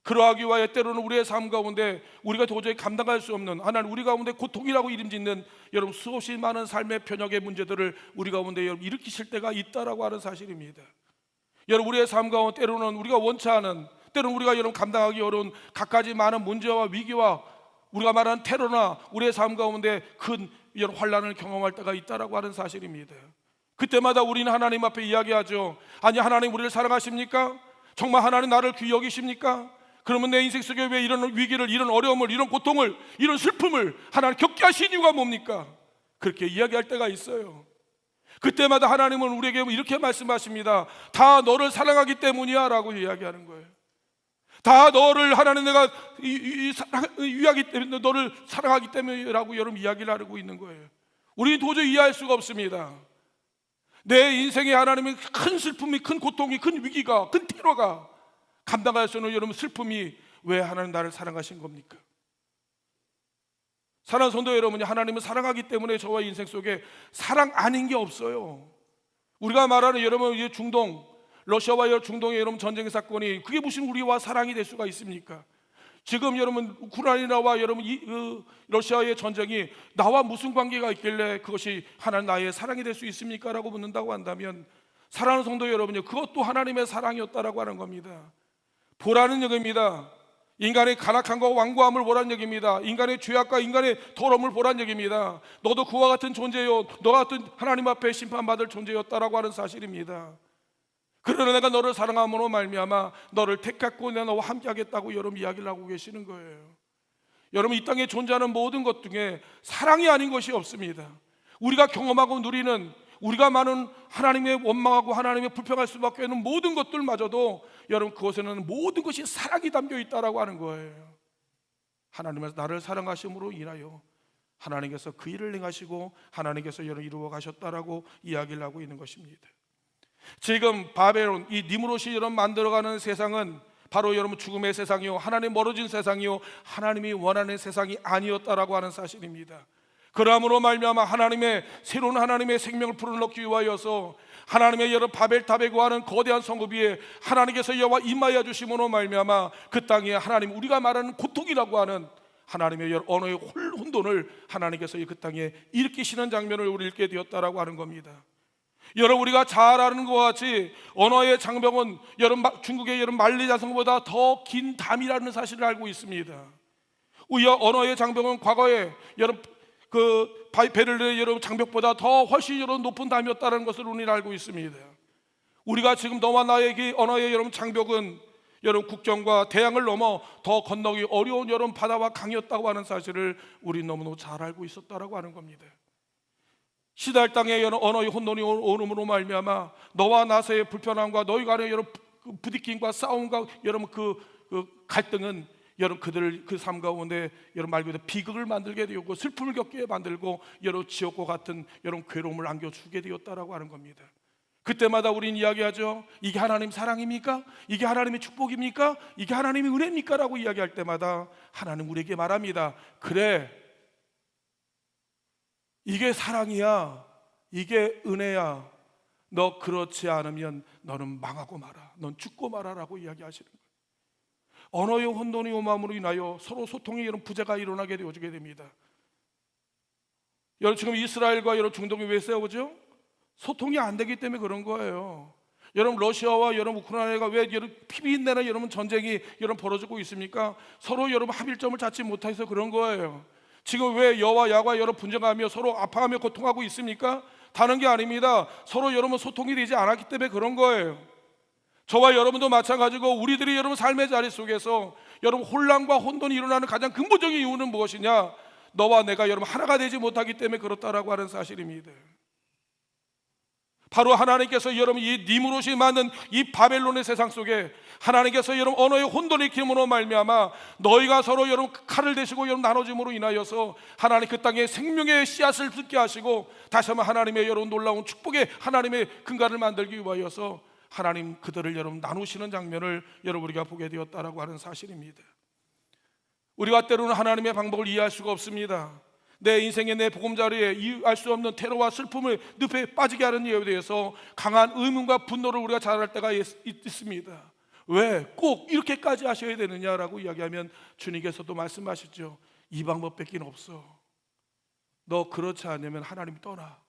그러하기 위하여 때로는 우리의 삶 가운데 우리가 도저히 감당할 수 없는 하나님 우리 가운데 고통이라고 이름짓는 여러분 수없이 많은 삶의 편역의 문제들을 우리 가운데 여러분 일으키실 때가 있다라고 하는 사실입니다. 여러분 우리의 삶 가운데 때로는 우리가 원치 않은, 때로는 우리가 여러분 감당하기 어려운 갖가지 많은 문제와 위기와 우리가 말하는 테러나 우리의 삶 가운데 큰 이런 환난을 경험할 때가 있다라고 하는 사실입니다. 그때마다 우리는 하나님 앞에 이야기하죠. 아니 하나님 우리를 사랑하십니까? 정말 하나님 나를 귀히 여기십니까? 그러면 내 인생 속에 왜 이런 위기를, 이런 어려움을, 이런 고통을, 이런 슬픔을 하나님 겪게 하신 이유가 뭡니까? 그렇게 이야기할 때가 있어요. 그때마다 하나님은 우리에게 이렇게 말씀하십니다. 다 너를 사랑하기 때문이야 라고 이야기하는 거예요. 다 너를 하나님 내가 위하기 때문에, 너를 사랑하기 때문이라고 여러분 이야기를 하고 있는 거예요. 우리는 도저히 이해할 수가 없습니다. 내 인생에 하나님의 큰 슬픔이, 큰 고통이, 큰 위기가, 큰 테러가 감당할 수 없는 여러분 슬픔이 왜 하나님 나를 사랑하신 겁니까? 사랑하는 성도 여러분이, 하나님은 사랑하기 때문에 저와 인생 속에 사랑 아닌 게 없어요. 우리가 말하는 여러분 이 중동, 러시아와 중동의 여러분 전쟁의 사건이 그게 무슨 우리와 사랑이 될 수가 있습니까? 지금 여러분 우크라이나와 여러분 러시아의 전쟁이 나와 무슨 관계가 있길래 그것이 하나님 나의 사랑이 될 수 있습니까? 라고 묻는다고 한다면, 사랑하는 성도 여러분요, 그것도 하나님의 사랑이었다라고 하는 겁니다. 보라는 얘기입니다. 인간의 간악함과 완고함을 보란 얘기입니다. 인간의 죄악과 인간의 더러움을 보란 얘기입니다. 너도 그와 같은 존재요, 너와 같은 하나님 앞에 심판받을 존재였다라고 하는 사실입니다. 그러나 내가 너를 사랑함으로 말미암아 너를 택했고 내가 너와 함께하겠다고 여러분 이야기를 하고 계시는 거예요. 여러분, 이 땅에 존재하는 모든 것 중에 사랑이 아닌 것이 없습니다. 우리가 경험하고 누리는, 우리가 많은 하나님의 원망하고 하나님의 불평할 수밖에 없는 모든 것들마저도 여러분 그것에는 모든 것이 사랑이 담겨 있다라고 하는 거예요. 하나님께서 나를 사랑하심으로 인하여 하나님께서 그 일을 행하시고 하나님께서 여러분 이루어 가셨다라고 이야기를 하고 있는 것입니다. 지금 바벨론, 이 니므롯이 여러분 만들어가는 세상은 바로 여러분 죽음의 세상이요, 하나님 멀어진 세상이요, 하나님이 원하는 세상이 아니었다라고 하는 사실입니다. 그러므로 말미암아 하나님의 새로운 하나님의 생명을 불어넣기 위하여서 하나님의 여러 바벨탑에 구하는 거대한 성읍 위에 하나님께서 여호와 임하여 주심으로 말미암아 그 땅에 하나님, 우리가 말하는 고통이라고 하는 하나님의 여러 언어의 혼돈을 하나님께서 그 땅에 일으키시는 장면을 우리 읽게 되었다라고 하는 겁니다. 여러분, 우리가 잘 아는 것 같이 언어의 장벽은 여러분 중국의 여러분 만리장성보다 더 긴 담이라는 사실을 알고 있습니다. 우리가 언어의 장벽은 과거에 여러분 그 베를린의 여러분 장벽보다 더 훨씬 여러분 높은 담이었다는 것을 우리는 알고 있습니다. 우리가 지금 너와 나의 언어의 여러분 장벽은 여러분 국경과 대양을 넘어 더 건너기 어려운 여러분 바다와 강이었다고 하는 사실을 우리 너무너무 잘 알고 있었다라고 하는 겁니다. 시달 땅에 여러 언어의 혼돈이 오름으로 말미암아 너와 나 사이의 불편함과 너희 간의 여러 부딪힘과 싸움과 여러분 그 갈등은 여러분 그들을 그 삶 가운데 여러분 말 그대로 비극을 만들게 되었고 슬픔을 겪게 만들고 여러분 지옥과 같은 여러분 괴로움을 안겨주게 되었다라고 하는 겁니다. 그때마다 우리는 이야기하죠. 이게 하나님 사랑입니까? 이게 하나님의 축복입니까? 이게 하나님의 은혜입니까? 라고 이야기할 때마다 하나님 우리에게 말합니다. 그래, 이게 사랑이야, 이게 은혜야. 너 그렇지 않으면 너는 망하고 마라, 넌 죽고 마라라고 이야기하시는 거예요. 언어의 혼돈이 오므로 인하여 서로 소통의 이런 부재가 일어나게 되어지게 됩니다. 여러분, 지금 이스라엘과 여러분 중동이 왜 싸우죠? 소통이 안 되기 때문에 그런 거예요. 여러분, 러시아와 여러분 우크라이나가 왜 여러분 피비린내나 여러분 전쟁이 여러분 벌어지고 있습니까? 서로 여러분 합일점을 찾지 못해서 그런 거예요. 지금 왜 여와 야가 여러분 분쟁하며 서로 아파하며 고통하고 있습니까? 다른 게 아닙니다. 서로 여러분 소통이 되지 않았기 때문에 그런 거예요. 저와 여러분도 마찬가지고 우리들이 여러분 삶의 자리 속에서 여러분 혼란과 혼돈이 일어나는 가장 근본적인 이유는 무엇이냐? 너와 내가 여러분 하나가 되지 못하기 때문에 그렇다라고 하는 사실입니다. 바로 하나님께서 여러분 이 니므롯이 만든 이 바벨론의 세상 속에 하나님께서 여러분 언어의 혼돈을 일으킴으로 말미암아 너희가 서로 여러분 칼을 대시고 여러분 나눠짐으로 인하여서 하나님 그 땅에 생명의 씨앗을 듣게 하시고 다시 한번 하나님의 여러분 놀라운 축복의 하나님의 근간을 만들기 위하여서 하나님 그들을 여러분 나누시는 장면을 여러분 우리가 보게 되었다라고 하는 사실입니다. 우리가 때로는 하나님의 방법을 이해할 수가 없습니다. 내 인생의 내 보금자리에 이해할 수 없는 테러와 슬픔을 늪에 빠지게 하는 이유에 대해서 강한 의문과 분노를 우리가 자랄 때가 있습니다. 왜 꼭 이렇게까지 하셔야 되느냐라고 이야기하면 주님께서도 말씀하시죠. 이 방법밖에 없어. 너 그렇지 않으면 하나님 떠나.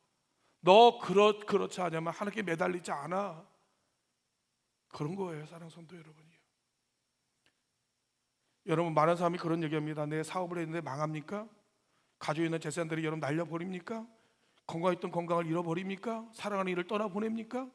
너 그렇지 않으면 하나님께 매달리지 않아. 그런 거예요, 사랑하는 성도 여러분이요. 여러분, 많은 사람이 그런 얘기합니다. 내 사업을 했는데 망합니까? 가지고 있는 재산들이 여러분 날려버립니까? 건강했던 건강을 잃어버립니까? 사랑하는 이를 떠나보냅니까?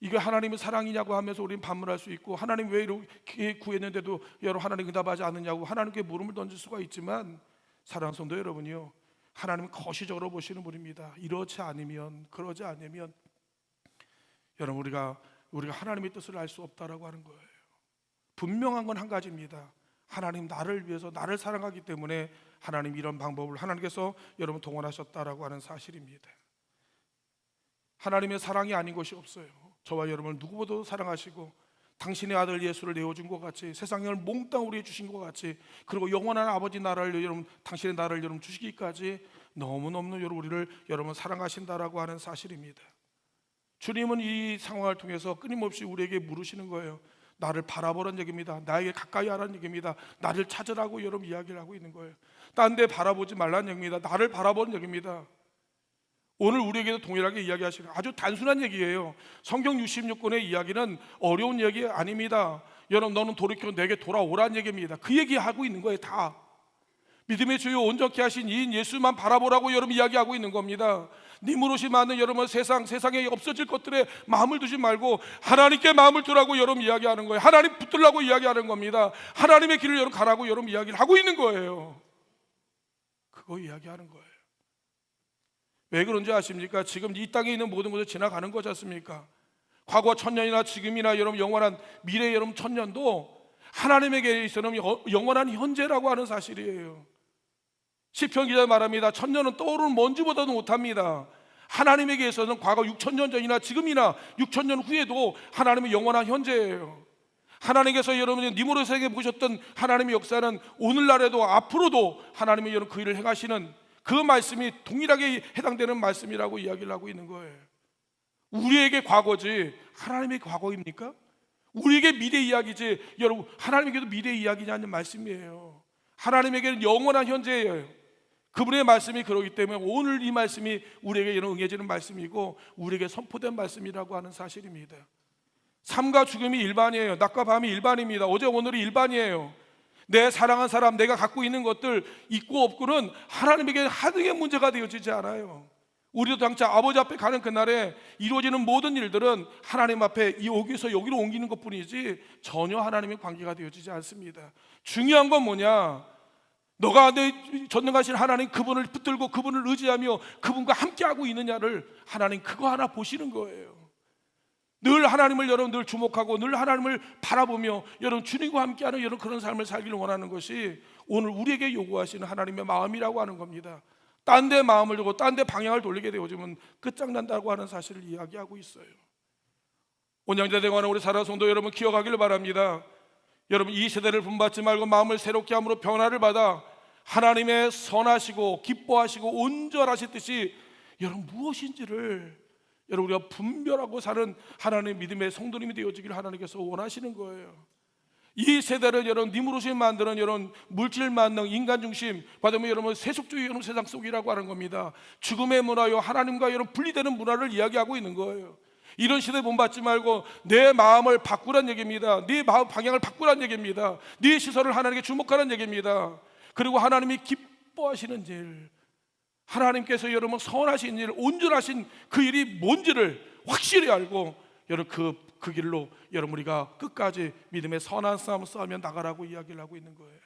이게 하나님의 사랑이냐고 하면서 우리는 반문할 수 있고, 하나님 왜 이렇게 구했는데도 여러분 하나님 응답하지 않느냐고 하나님께 물음을 던질 수가 있지만, 사랑하는 성도 여러분이요, 하나님은 거시적으로 보시는 분입니다. 이렇지 않으면, 그러지 않으면 여러분 우리가 하나님의 뜻을 알 수 없다라고 하는 거예요. 분명한 건 한 가지입니다. 하나님 나를 위해서 나를 사랑하기 때문에 하나님 이런 방법을 하나님께서 여러분 동원하셨다라고 하는 사실입니다. 하나님의 사랑이 아닌 것이 없어요. 저와 여러분을 누구보다도 사랑하시고 당신의 아들 예수를 내어준 것 같이, 세상을 몽땅 우리에게 주신 것 같이, 그리고 영원한 아버지 나라를 여러분, 당신의 나라를 여러분 주시기까지 너무너무 여러분 우리를 여러분 사랑하신다라고 하는 사실입니다. 주님은 이 상황을 통해서 끊임없이 우리에게 물으시는 거예요. 나를 바라보라는 얘기입니다. 나에게 가까이 하라는 얘기입니다. 나를 찾으라고 여러분 이야기를 하고 있는 거예요. 딴 데 바라보지 말라는 얘기입니다. 나를 바라보는 얘기입니다. 오늘 우리에게도 동일하게 이야기하시는 아주 단순한 얘기예요. 성경 66권의 이야기는 어려운 얘기 아닙니다. 여러분, 너는 돌이켜 내게 돌아오라는 얘기입니다. 그 얘기하고 있는 거예요. 다 믿음의 주요 온전케 하신 이인 예수만 바라보라고 여러분 이야기하고 있는 겁니다. 님으로시 만든 여러분 세상에 없어질 것들에 마음을 두지 말고 하나님께 마음을 두라고 여러분 이야기하는 거예요. 하나님 붙들라고 이야기하는 겁니다. 하나님의 길을 여러분 가라고 여러분 이야기를 하고 있는 거예요. 그거 이야기하는 거예요. 왜 그런지 아십니까? 지금 이 땅에 있는 모든 것을 지나가는 거지 않습니까? 과거 천년이나 지금이나 여러분 영원한 미래 여러분 천년도 하나님에게 있어서는 영원한 현재라고 하는 사실이에요. 시편 기자 말합니다. 천년은 떠오르는 먼지보다도 못합니다. 하나님에게 있어서는 과거 6천년 전이나 지금이나 6천년 후에도 하나님은 영원한 현재예요. 하나님께서 여러분이 니무롯에게 보셨던 하나님의 역사는 오늘날에도 앞으로도 하나님의 여러분 그 일을 행하시는 그 말씀이 동일하게 해당되는 말씀이라고 이야기를 하고 있는 거예요. 우리에게 과거지 하나님의 과거입니까? 우리에게 미래 이야기지 여러분 하나님에게도 미래 이야기냐는 말씀이에요. 하나님에게는 영원한 현재예요. 그분의 말씀이 그러기 때문에 오늘 이 말씀이 우리에게 응해지는 말씀이고 우리에게 선포된 말씀이라고 하는 사실입니다. 삶과 죽음이 일반이에요. 낮과 밤이 일반입니다. 어제 오늘이 일반이에요. 내 사랑한 사람, 내가 갖고 있는 것들 있고 없고는 하나님에게 하등의 문제가 되어지지 않아요. 우리도 당장 아버지 앞에 가는 그날에 이루어지는 모든 일들은 하나님 앞에 여기서 여기로 옮기는 것뿐이지 전혀 하나님의 관계가 되어지지 않습니다. 중요한 건 뭐냐? 너가 내 전능하신 하나님 그분을 붙들고 그분을 의지하며 그분과 함께하고 있느냐를 하나님 그거 하나 보시는 거예요. 늘 하나님을 여러분 늘 주목하고 늘 하나님을 바라보며 여러분 주님과 함께하는 여러분 그런 삶을 살기를 원하는 것이 오늘 우리에게 요구하시는 하나님의 마음이라고 하는 겁니다. 딴 데 마음을 두고 딴 데 방향을 돌리게 되어지면 끝장난다고 하는 사실을 이야기하고 있어요. 온양대 대관에 우리 사랑 성도 여러분 기억하기를 바랍니다. 여러분 이 세대를 분받지 말고 마음을 새롭게 함으로 변화를 받아 하나님의 선하시고 기뻐하시고 온전하실 뜻이 여러분 무엇인지를 여러분 우리가 분별하고 사는 하나님의 믿음의 성도님이 되어지기를 하나님께서 원하시는 거예요. 이 세대를 여러분 니무롯이 만드는 여러분 물질 만능 인간 중심 받으면 여러분 세속주의 여러분 세상 속이라고 하는 겁니다. 죽음의 문화요 하나님과 여러분 분리되는 문화를 이야기하고 있는 거예요. 이런 시대에 본받지 말고 내 마음을 바꾸란 얘기입니다. 네 마음 방향을 바꾸란 얘기입니다. 네 시선을 하나님께 주목하라는 얘기입니다. 그리고 하나님이 기뻐하시는 일, 하나님께서 여러분 선하신 일, 온전하신 그 일이 뭔지를 확실히 알고 여러분 그 길로 여러분 우리가 끝까지 믿음의 선한 싸움을 싸우며 나가라고 이야기를 하고 있는 거예요.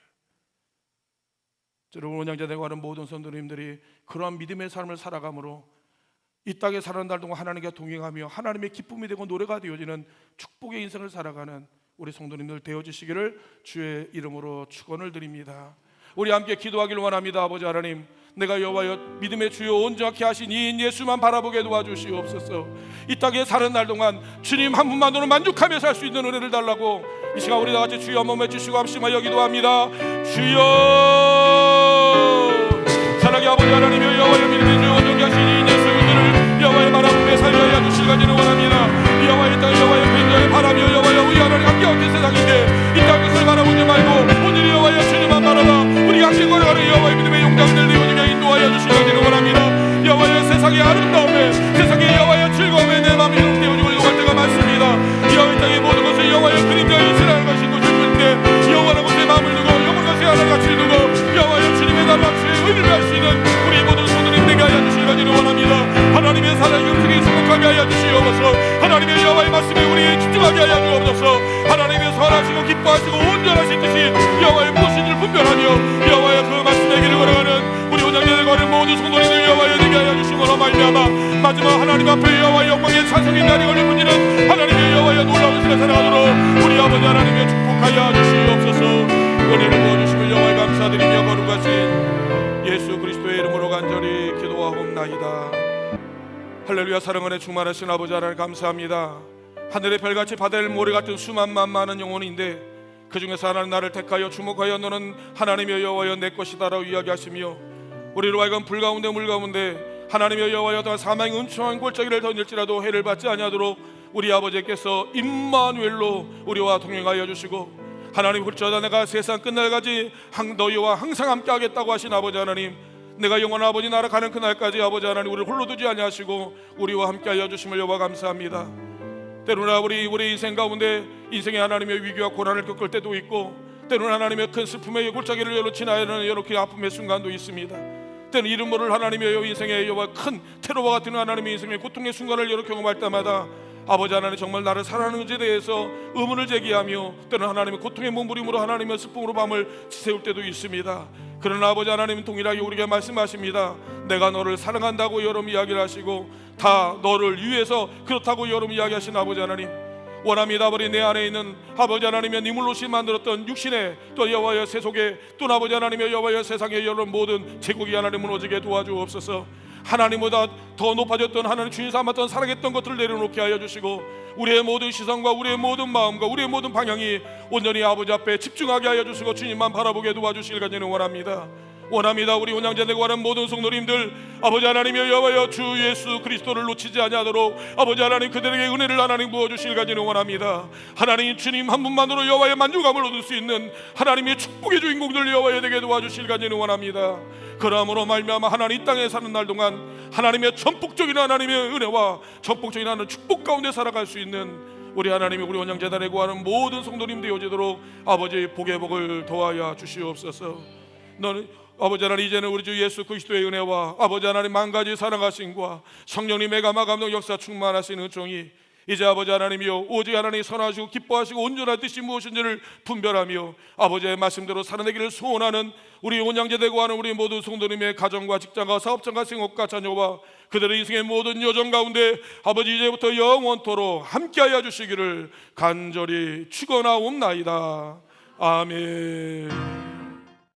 여러분 원양자되고 하는 모든 성도님들이 그러한 믿음의 삶을 살아감으로 이 땅에 사는 날 동안 하나님과 동행하며 하나님의 기쁨이 되고 노래가 되어지는 축복의 인생을 살아가는 우리 성도님들 되어주시기를 주의 이름으로 축원을 드립니다. 우리 함께 기도하기를 원합니다. 아버지 하나님, 내가 여호와여 믿음의 주요 온전케 하신 이인 예수만 바라보게 도와주시옵소서. 이 땅에 사는 날 동안 주님 한 분만으로 만족하며 살 수 있는 은혜를 달라고 이 시간 우리 다같이 주여 한번 외치시고 합심하여 기도합니다. 주여 사랑의 아버지 하나님여 여호와여 믿음의 주요 온전케 하신 이인 예수 그들을 여호와의 바라보며 살려야 주시기를 원합니다. 여호와의 땅 여호와의 굉장히 바라며 여호와여 우리 하나님 함께 없는 세상인데 이 땅 것을 바라보지 말고 오늘 여호와여 주님만 바라봐 우리가 함께 걸어가는 여호와의 믿음의 용감들 되어지며 인도하여 주시기를 원합니다. 여호와의 세상의 아름다움에 세상의 여호와의 즐거움에 내 마음이 되어지고 요구할 때가 많습니다. 여호와의 땅의 모든 것을 여호와의 그림자에 지나는 것이 것일 뿐인데 여호와는 것에 마음을 두고 영원 것에 하나같이 두고 여호와의 주님의 나라 주의 의를 할 수 있는 우리 모든 성도님 되게 하여 주시기를 원합니다. 하나님의 사랑의 음성에 주목하게 하여 주시옵소서. 하나님의 여호와의 말씀에 우리 집중하게 하여 주옵소서. 하나님의 선하시고 기뻐하시고 온전하신 뜻이 여호와의 무엇인지를 분별하며 여호와의 그 말씀의 길을 걸어가는 우리 온전히 걸어가는 모든 성도님들 여호와의 되게 하여 주시므로 말미암아 마지막 하나님 앞에 여호와의 영광의 찬송의 날이 걸린 분들은 하나님의 여호와의 놀라운 신을 살아가도록 우리 아버지 하나님의 축복하여 주시옵소서. 은혜를 부어주시길 여호와의 감사드리며 거룩하신 예수 그리스도의 이름으로 간절히 기도하옵나이다. 할렐루야. 사랑하는 충만하신 아버지 하나님 감사합니다. 하늘의 별같이 바다의 모래 같은 수만 많은 영혼인데 그 중에서 하나님 나를 택하여 주목하여 너는 하나님의 여호와여 내 것이다라고 이야기하시며 우리로 하여금 불 가운데 물 가운데 하나님의 여호와여 또한 사망의 은총한 골짜기를 던질지라도 해를 받지 아니하도록 우리 아버지께서 임마누엘로 우리와 동행하여 주시고 하나님 그러자 내가 세상 끝날까지 너희와 항상 함께 하겠다고 하신 아버지 하나님, 내가 영원한 아버지 나라 가는 그날까지 아버지 하나님 우리를 홀로 두지 아니하시고 우리와 함께 하여 주심을 여호와 감사합니다. 때로나 우리 인생 가운데 인생의 하나님의 위기와 고난을 겪을 때도 있고 때로는 하나님의 큰 슬픔의 골짜기를 여러 지나야 이렇게 아픔의 순간도 있습니다. 때는 이름 모를 하나님의 인생의 큰 테러와 같은 하나님의 인생의 고통의 순간을 여러 경험할 때마다 아버지 하나님 정말 나를 사랑하는지에 대해서 의문을 제기하며 때는 하나님의 고통의 몸부림으로 하나님의 슬픔으로 밤을 지새울 때도 있습니다. 그러나 아버지 하나님은 동일하게 우리에게 말씀하십니다. 내가 너를 사랑한다고 여러분 이야기를 하시고 다 너를 위해서 그렇다고 여러분 이야기하신 아버지 하나님, 원합니다. 아버지 내 안에 있는 아버지 하나님의 니물로시 만들었던 육신의 또 여호와의 세속에 또 아버지 하나님의 여호와의 세상의 여러 모든 제국이 하나님 무너지게 도와주옵소서. 하나님보다 더 높아졌던 하나님 주인 삼았던 사랑했던 것들을 내려놓게 하여 주시고 우리의 모든 시선과 우리의 모든 마음과 우리의 모든 방향이 온전히 아버지 앞에 집중하게 하여 주시고 주님만 바라보게 도와주시길 간절히 원합니다. 우리 온양제되고 하는 모든 성도님들 아버지 하나님의 여호와여 주 예수 그리스도를 놓치지 아니하도록 아버지 하나님 그들에게 은혜를 하나님 부어주시길 간절히 원합니다. 하나님 주님 한 분만으로 여호와의 만족감을 얻을 수 있는 하나님의 축복의 주인공들 여호와의 되게 도와주시길 간절히 원합니다. 그러므로 말미암아 하나님 이 땅에 사는 날 동안 하나님의 전폭적인 하나님의 은혜와 전폭적인 하나님 축복 가운데 살아갈 수 있는 우리 하나님이 우리 온양재단에 구하는 모든 성도님 되어지도록 아버지 복의 복을 도와야 주시옵소서. 너는 아버지 하나님 이제는 우리 주 예수 그리스도의 은혜와 아버지 하나님 만가지 사랑하심과 성령님의 감화감동 역사 충만하시는 은총이 이제 아버지 하나님이여 오직 하나님 선하시고 기뻐하시고 온전한 뜻이 무엇인지를 분별하며 아버지의 말씀대로 살아내기를 소원하는 우리 온양제되고 하는 우리 모든 성도님의 가정과 직장과 사업장과 생업과 자녀와 그들의 인생의 모든 여정 가운데 아버지 이제부터 영원토록 함께하여 주시기를 간절히 축원하옵나이다. 아멘.